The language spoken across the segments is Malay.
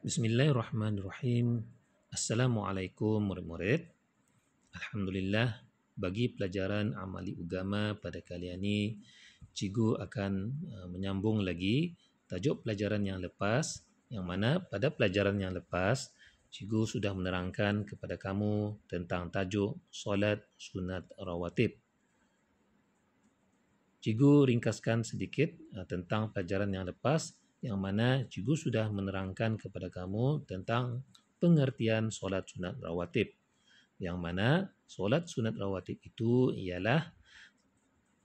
Bismillahirrahmanirrahim. Assalamualaikum murid-murid. Alhamdulillah, bagi pelajaran amali agama pada kali ini, cikgu akan menyambung lagi tajuk pelajaran yang lepas, yang mana pada pelajaran yang lepas, cikgu sudah menerangkan kepada kamu tentang tajuk solat sunat rawatib. Cikgu ringkaskan sedikit tentang pelajaran yang lepas, yang mana cikgu sudah menerangkan kepada kamu tentang pengertian solat sunat rawatib. Yang mana solat sunat rawatib itu ialah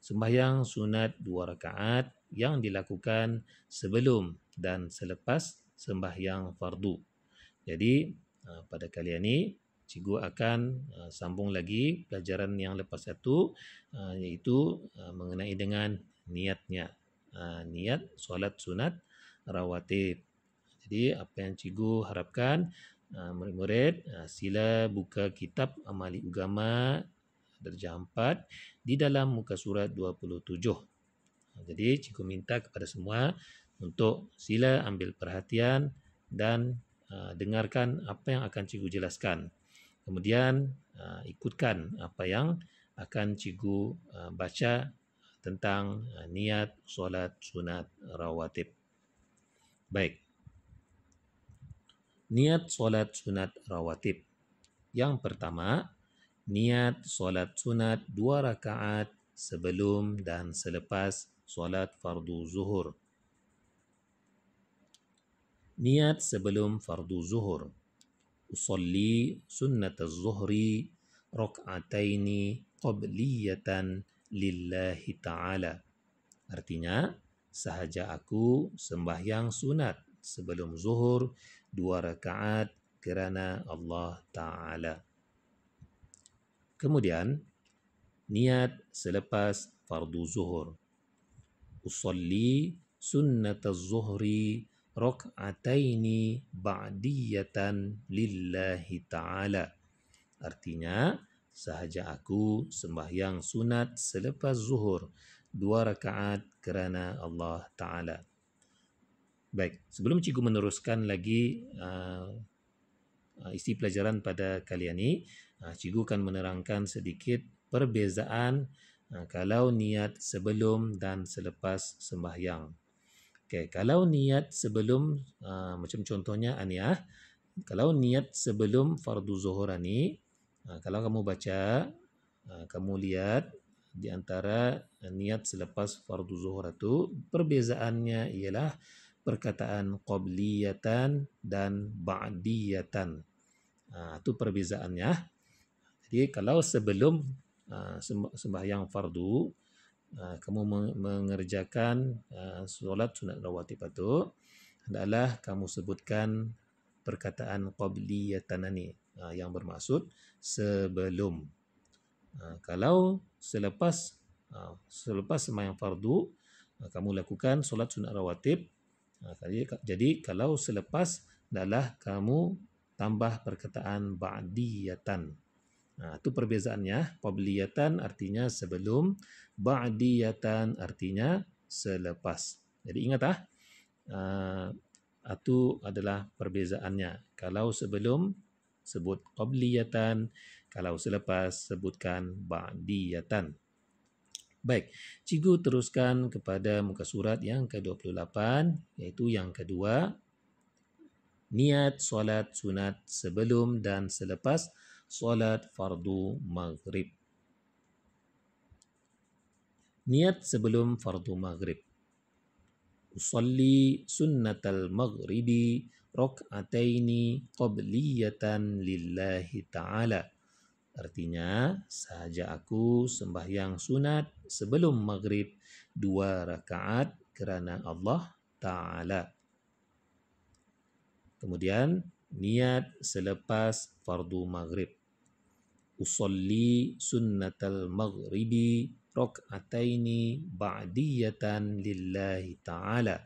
sembahyang sunat 2 rakaat yang dilakukan sebelum dan selepas sembahyang fardu. Jadi pada kali ini cikgu akan sambung lagi pelajaran yang lepas satu, iaitu mengenai dengan niatnya. Niat solat sunat rawatib. Jadi apa yang cikgu harapkan murid-murid sila buka kitab amali agama darjah 4 di dalam muka surat 27. Jadi cikgu minta kepada semua untuk sila ambil perhatian dan dengarkan apa yang akan cikgu jelaskan. Kemudian ikutkan apa yang akan cikgu baca tentang niat solat sunat rawatib. Baik. Niat solat sunat rawatib. Yang pertama, niat solat sunat 2 rakaat sebelum dan selepas solat fardu zuhur. Niat sebelum fardu zuhur. Usalli sunnat az-zuhri rak'ataini qabliyatan lillahi ta'ala. Artinya, sahaja aku sembahyang sunat sebelum zuhur 2 rakaat kerana Allah Ta'ala. Kemudian, niat selepas fardu zuhur. Usalli sunnat az-zuhri rak'ataini ba'diyatan lillahi ta'ala. Artinya, sahaja aku sembahyang sunat selepas zuhur 2 rakaat kerana Allah Ta'ala. Baik, sebelum cikgu meneruskan lagi isi pelajaran pada kali ini, cikgu akan menerangkan sedikit perbezaan kalau niat sebelum dan selepas sembahyang. Okay, kalau niat sebelum, macam contohnya Aniah, kalau niat sebelum fardu zuhur ni, kalau kamu baca, kamu lihat di antara niat selepas fardu zuhur itu, perbezaannya ialah perkataan qabliyatan dan ba'diyatan. Itu perbezaannya. Jadi kalau sebelum sembahyang fardu, kamu mengerjakan solat sunat rawatib itu, hendaklah kamu sebutkan perkataan qabliyatan ini, yang bermaksud sebelum. Kalau selepas sembahyang fardu, kamu lakukan solat sunat rawatib, jadi kalau selepas, hendaklah kamu tambah perkataan ba'diyatan. Itu perbezaannya. Qabliyatan artinya sebelum, ba'diyatan artinya selepas. Jadi ingat itu adalah perbezaannya. Kalau sebelum sebut qabliyatan, kalau selepas sebutkan ba'diyatan. Baik, cikgu teruskan kepada muka surat yang ke-28, iaitu yang kedua, niat solat sunat sebelum dan selepas solat fardu maghrib. Niat sebelum fardu maghrib. Usalli sunnatal maghribi rak'ataini qabliyatan lillahi ta'ala. Artinya, sahaja aku sembahyang sunat sebelum maghrib 2 rakaat kerana Allah Ta'ala. Kemudian, niat selepas fardu maghrib. Usalli sunnatal maghribi rak'ataini ba'diyatan lillahi ta'ala.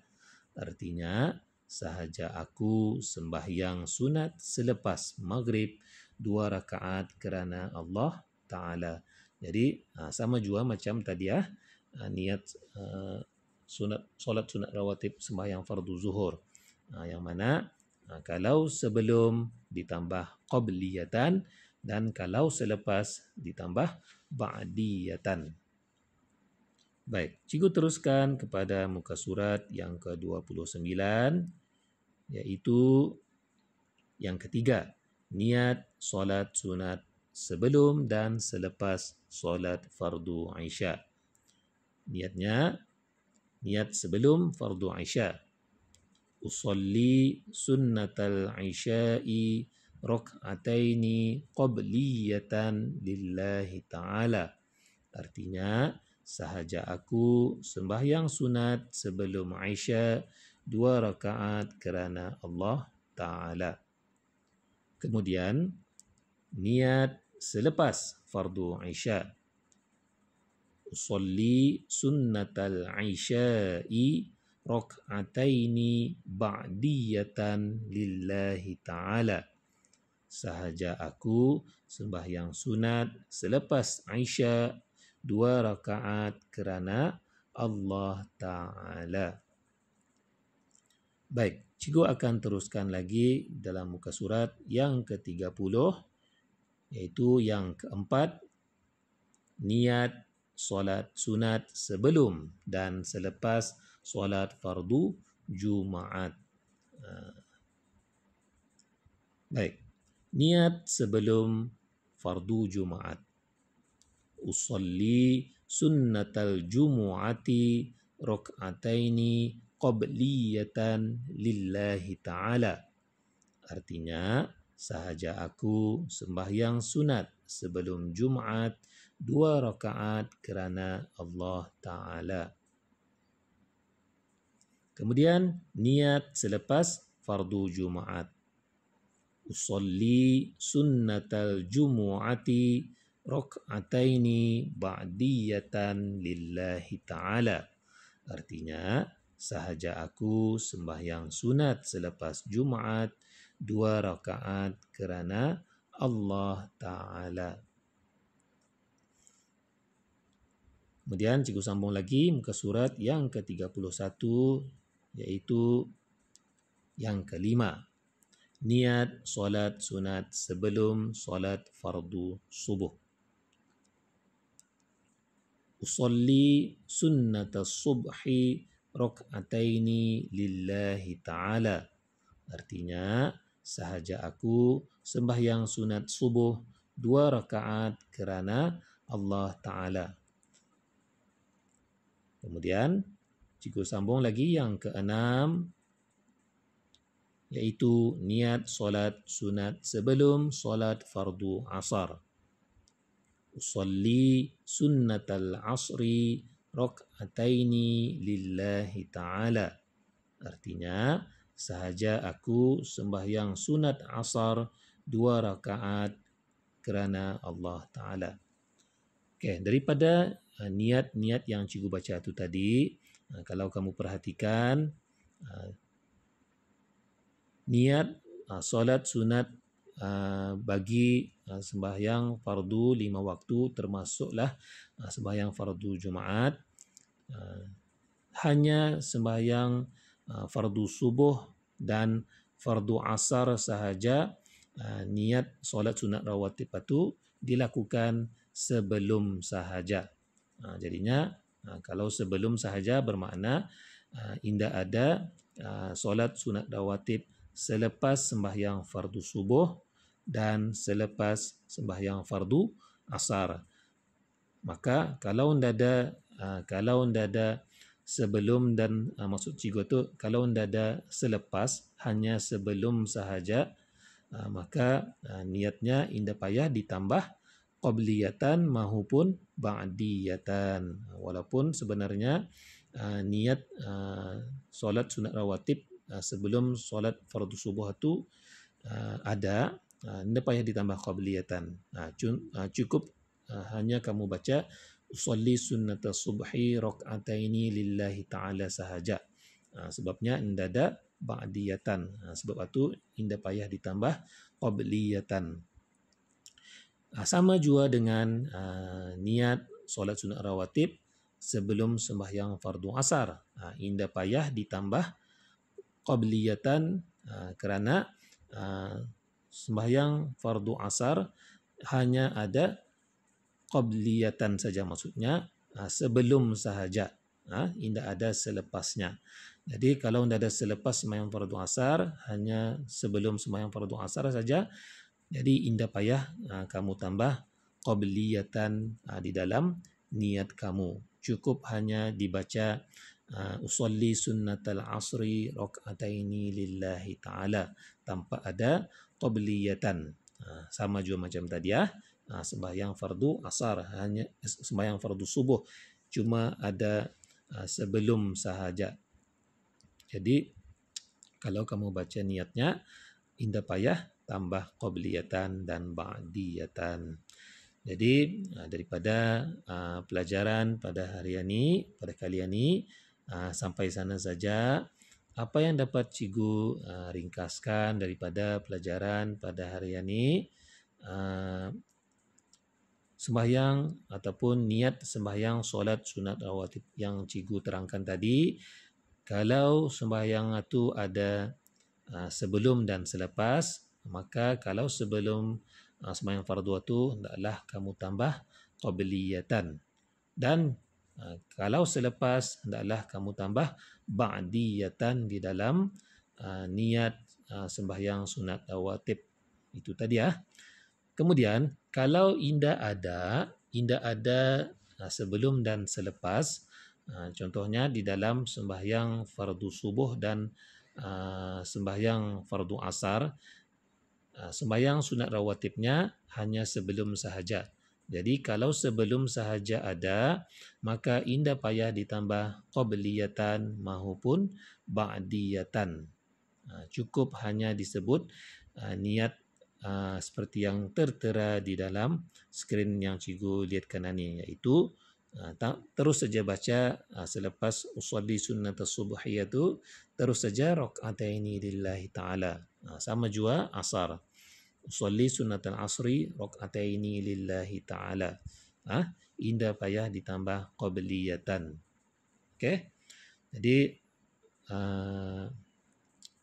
Artinya, sahaja aku sembahyang sunat selepas maghrib 2 rakaat kerana Allah Ta'ala. Jadi, sama juga macam tadi niat solat sunat rawatib sembahyang fardu zuhur. Yang mana Kalau sebelum ditambah qabliyatan, dan kalau selepas ditambah ba'diyatan. Baik, cikgu teruskan kepada muka surat yang ke-29, iaitu yang ketiga, niat solat sunat sebelum dan selepas solat fardu Isya. Niatnya, niat sebelum fardu Isya. Usalli sunnatal Isya'i rak'ataini qabliyatan lillahi ta'ala. Artinya, sahaja aku sembahyang sunat sebelum Isya 2 rakaat kerana Allah Ta'ala. Kemudian, niat selepas fardu Isya. Usalli sunnatal Isya'i rak'ataini ba'diyatan lillahi ta'ala. Sahaja aku sembahyang sunat selepas Isya 2 rakaat kerana Allah Ta'ala. Baik, cikgu akan teruskan lagi dalam muka surat yang ke-30, iaitu yang keempat, niat solat sunat sebelum dan selepas solat fardu Jumaat. Baik, niat sebelum fardu Jumaat. Usalli sunnatal jumu'ati rak'ataini qabliyatan lillahi ta'ala. Artinya, sahaja aku sembahyang sunat sebelum Jumaat 2 rakaat kerana Allah Ta'ala. Kemudian, niat selepas fardu Jumaat. Usalli sunnatal jumu'ati rak'ataini ba'diyatan lillahi ta'ala. Artinya, sahaja aku sembahyang sunat selepas Jumaat 2 rakaat kerana Allah Ta'ala. Kemudian cikgu sambung lagi muka surat yang ke-31, iaitu yang kelima, niat solat sunat sebelum solat fardu subuh. Usalli sunnatas subhi rak'ataini lillahi ta'ala. Artinya, sahaja aku sembahyang sunat subuh 2 rakaat kerana Allah Ta'ala. Kemudian, cikgu sambung lagi yang keenam, iaitu niat solat sunat sebelum solat fardu asar. Usalli sunnatal asri rak'ataini lillahi ta'ala. Artinya, sahaja aku sembahyang sunat asar 2 rakaat kerana Allah Ta'ala. Okey, daripada niat-niat yang cikgu baca itu tadi, kalau kamu perhatikan, niat solat sunat bagi sembahyang fardu 5 waktu termasuklah sembahyang fardu Jumaat, hanya sembahyang fardu subuh dan fardu asar sahaja niat solat sunat rawatib itu dilakukan sebelum sahaja. Jadinya kalau sebelum sahaja bermakna indah ada solat sunat rawatib selepas sembahyang fardu subuh dan selepas sembahyang fardu asar. Maka kalau tidak ada sebelum dan maksud cikgu tu kalau tidak ada selepas, hanya sebelum sahaja, maka niatnya indah payah ditambah qabliyatan maupun ba'diyatan. Walaupun sebenarnya niat solat sunat rawatib sebelum solat fardu subuh itu ada, tidak payah ditambah qabliyatan. Cukup hanya kamu baca usalli sunnatas subhi rak'ataini lillahi ta'ala sahaja. Sebabnya tidak ada ba'diyatan. Sebab itu tidak payah ditambah qabliyatan. Sama juga dengan niat solat sunat rawatib sebelum sembahyang fardu asar. Tidak payah ditambah qabliyatan Kerana sembahyang fardu asar hanya ada qabliyatan saja, maksudnya sebelum sahaja, tidak ada selepasnya. Jadi kalau tidak ada selepas sembahyang fardu asar, hanya sebelum sembahyang fardu asar saja, jadi indah payah kamu tambah qabliyatan di dalam niat kamu. Cukup hanya dibaca usolli sunnatal asri raka'ataini lillahi ta'ala tanpa ada qabliyatan. Sama juga macam tadi sembahyang fardu asar, hanya sembahyang fardu subuh cuma ada sebelum sahaja. Jadi kalau kamu baca niatnya, indah payah tambah qabliyatan dan ba'diyatan. Jadi daripada pelajaran pada hari ini, pada kali ini, sampai sana saja. Apa yang dapat cikgu ringkaskan daripada pelajaran pada hari ini, sembahyang ataupun niat sembahyang solat sunat rawatib yang cikgu terangkan tadi, kalau sembahyang itu ada sebelum dan selepas, maka kalau sebelum sembahyang fardu itu, hendaklah kamu tambah qabliyatan. Dan kalau selepas, hendaklah kamu tambah ba'diyatan di dalam niat sembahyang sunat rawatib. Itu tadi Kemudian, kalau indah ada sebelum dan selepas, contohnya di dalam sembahyang fardu subuh dan sembahyang fardu asar, sembahyang sunat rawatibnya hanya sebelum sahaja. Jadi kalau sebelum sahaja ada, maka indah payah ditambah qabliyatan maupun ba'diyatan. Cukup hanya disebut niat seperti yang tertera di dalam skrin yang cikgu lihatkan ini, iaitu terus saja baca selepas usolli sunnatas subhiyah itu, terus saja raka'ataini lillahi ta'ala. Sama juga asar, usolli sunnatal asri raka'ataini lillahi ta'ala. Indah payah ditambah qabliyatan. Okey. Jadi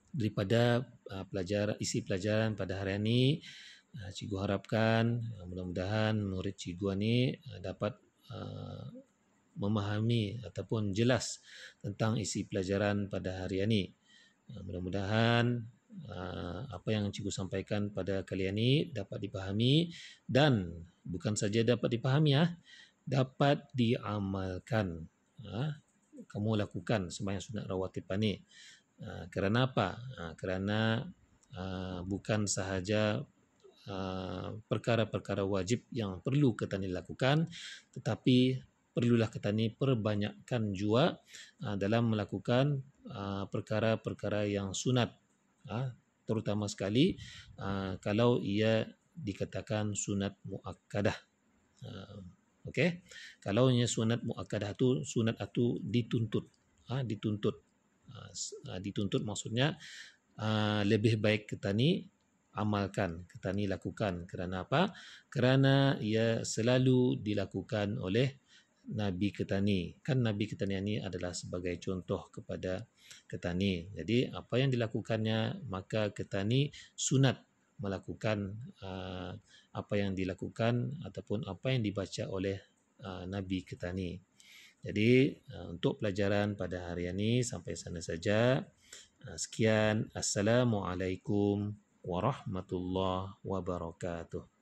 daripada isi pelajaran pada hari ini, cikgu harapkan mudah-mudahan murid cikgu ini dapat memahami ataupun jelas tentang isi pelajaran pada hari ini. Mudah-mudahan apa yang cikgu sampaikan pada kali ini dapat dipahami, dan bukan saja dapat dipahami, dapat diamalkan. Kamu lakukan sembahyang sunat rawatib ini. Kerana apa? Kerana bukan sahaja perkara-perkara wajib yang perlu kita ni lakukan, tetapi perlulah kita ni perbanyakkan juga dalam melakukan perkara-perkara yang sunat, terutama sekali kalau ia dikatakan sunat muakkadah. Okey, kalau ia sunat muakkadah tu, sunat itu dituntut, dituntut maksudnya lebih baik kita ni amalkan, kita ni lakukan. Kerana apa? Kerana ia selalu dilakukan oleh Nabi kita ni. Kan Nabi kita ni adalah sebagai contoh kepada kita ni. Jadi apa yang dilakukannya, maka kita ni sunat melakukan apa yang dilakukan ataupun apa yang dibaca oleh Nabi kita ni. Jadi untuk pelajaran pada hari ini sampai sana saja. Sekian. Assalamualaikum warahmatullahi wabarakatuh.